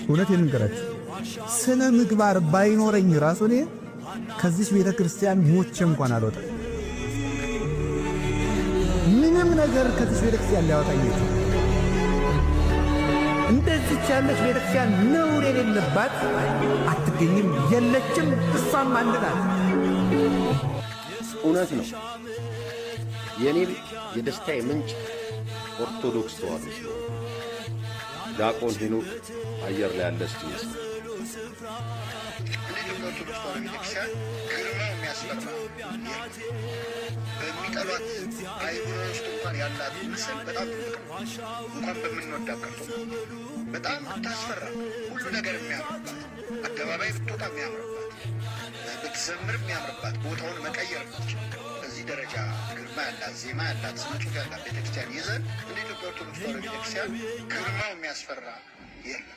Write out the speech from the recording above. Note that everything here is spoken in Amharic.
እውነቴን ልንገራችሁ ስነ ምግባር ባይኖረኝ ራሱ እኔ ከዚህ ቤተ ክርስቲያን ሞቼ እንኳን አልወጣም። ምንም ነገር ከዚህ ቤተ ክርስቲያን ሊያወጣኝ ይችላል። እንደዚህ ያለች ቤተ ክርስቲያን ነውር የሌለባት አትገኝም፣ የለችም። እሷም አንድ ናት። እውነት ነው። የኔ የደስታዬ ምንጭ ኦርቶዶክስ ተዋሕዶ ነው። ዲያቆን ሄኖክ አየር ላይ ያለ እስቲ ነው። ኦርቶዶክስ ተዋሕዶ ቤተክርስቲያን ግርማው የሚያስፈራ በሚጠሏት አይሁድ ውስጥ እንኳን ያላት ምስል በጣም እንኳን በምንወዳት ቀርቶ በጣም ታስፈራ። ሁሉ ነገር የሚያምርባት፣ አደባባይ ብትወጣ የሚያምርባት፣ ብትዘምር የሚያምርባት፣ ቦታውን መቀየር ብትችል በዚህ ደረጃ ግርማ ያላት፣ ዜማ ያላት፣ ስነ ጽሑፍ ያላት ቤተክርስቲያን ይዘን እንደ ኢትዮጵያ ኦርቶዶክስ ተዋሕዶ ቤተክርስቲያን ግርማው የሚያስፈራ የለም።